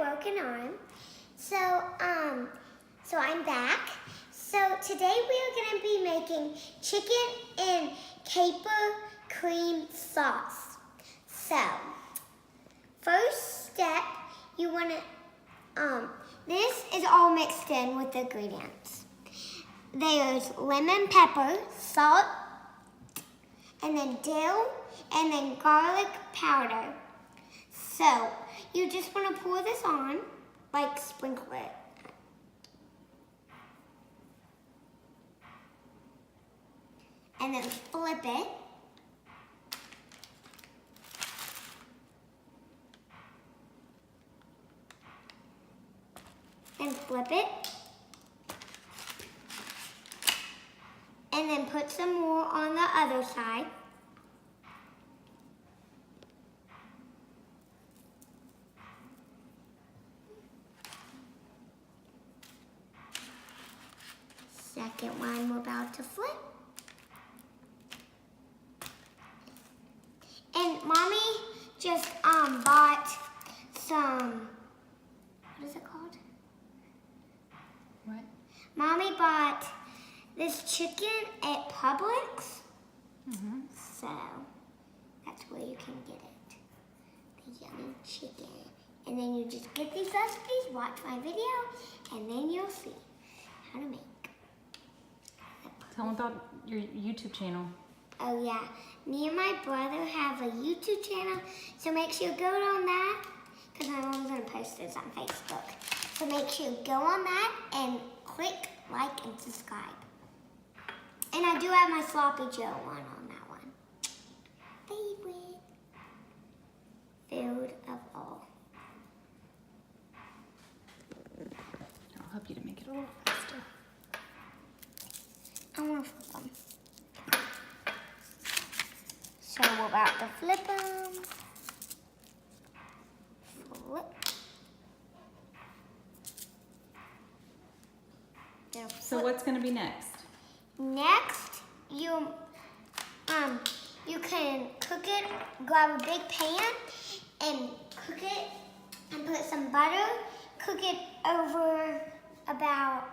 broken arm. So I'm back. So today we are going to be making chicken and caper cream sauce. So, first step, you want to, this is all mixed in with the ingredients. There's lemon pepper, salt, and then dill, and then garlic powder. So, you just want to pour this on, like sprinkle it. And then flip it. And flip it. And then put some more on the other side. Second one we're about to flip. And Mommy just bought some, what is it called? What? Mommy bought this chicken at Publix. So that's where you can get it. The yummy chicken. And then you just get these recipes, watch my video, and then you'll see how to make. Tell them about your YouTube channel. Oh yeah, me and my brother have a YouTube channel, so make sure you go on that, because my mom's going to post this on Facebook. So make sure you go on that and click like and subscribe. And I do have my Sloppy Joe one on that one. Favorite food of all. I'll help you to make it a little faster. I want to flip them. So we're about to flip them. Flip. So what's going to be next? Next, you can cook it, grab a big pan and cook it and put some butter. Cook it over about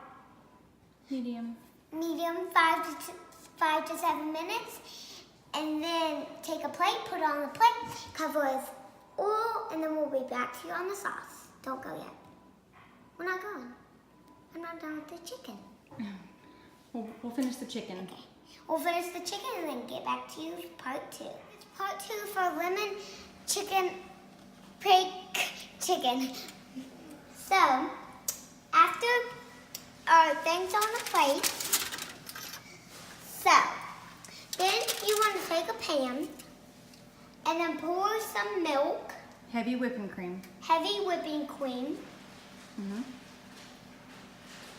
Medium, 5 to 7 minutes. And then take a plate, put it on the plate, cover with oil, and then we'll be back to you on the sauce. Don't go yet. We're not going. I'm not done with the chicken. We'll finish the chicken. Okay. We'll finish the chicken and then get back to you for part 2. It's part 2 for lemon chicken, chicken. So, after our things on the plate, so, then you want to take a pan and then pour some milk. Heavy whipping cream. Heavy whipping cream.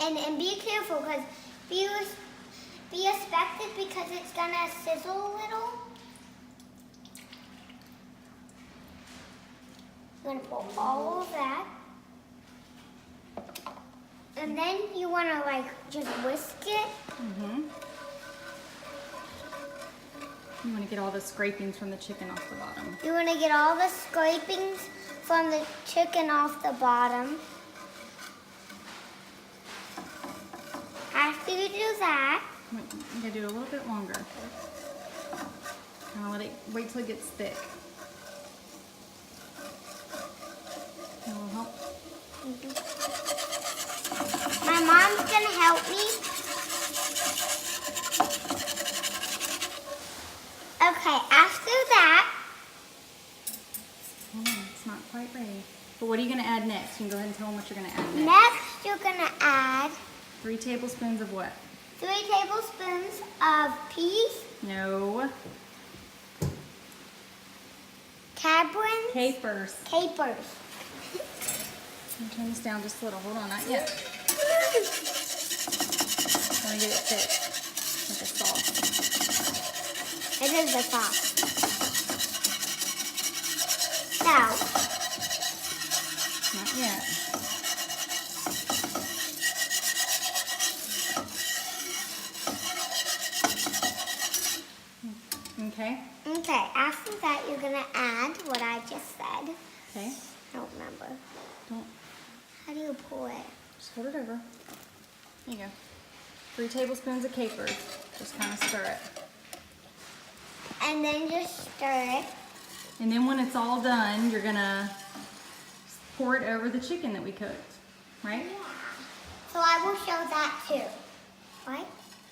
And be careful because be respected because it's gonna sizzle a little. You're gonna pour all of that. And then you wanna just whisk it. You want to get all the scrapings from the chicken off the bottom. You want to get all the scrapings from the chicken off the bottom. After you do that, You gotta do it a little bit longer. Kind of wait till it gets thick. That will help. My mom's gonna help me. Okay, after that, It's not quite ready. But what are you gonna add next? You can go ahead and tell them what you're gonna add next. next you're gonna add 3 tablespoons of what? 3 tablespoons of peas, No. cabrins, Capers. capers. Let me turn this down just a little. Hold on, not yet. I want to get it thick, like a sauce. It is the sauce. Now, Not yet. Okay. okay, after that you're gonna add what I just said. Okay. I don't remember. Don't. How do you pull it? Just hold it over. There you go. 3 tablespoons of capers. Just kind of stir it. And then just stir it. And then when it's all done, you're gonna pour it over the chicken that we cooked, right? Yeah. So I will show that too, right?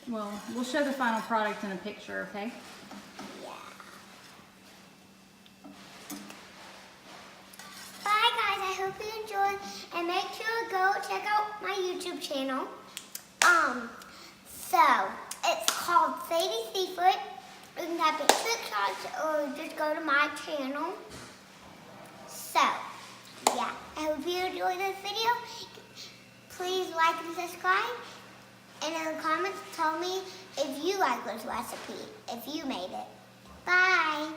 Well, we'll show the final product in a picture, okay? Yeah. Bye guys, I hope you enjoyed, and make sure to go check out my YouTube channel. So it's called Sadie Seafood. You can type in TikToks or just go to my channel. So, yeah, I hope you enjoyed this video. Please like and subscribe. And in the comments, tell me if you like this recipe, if you made it. Bye.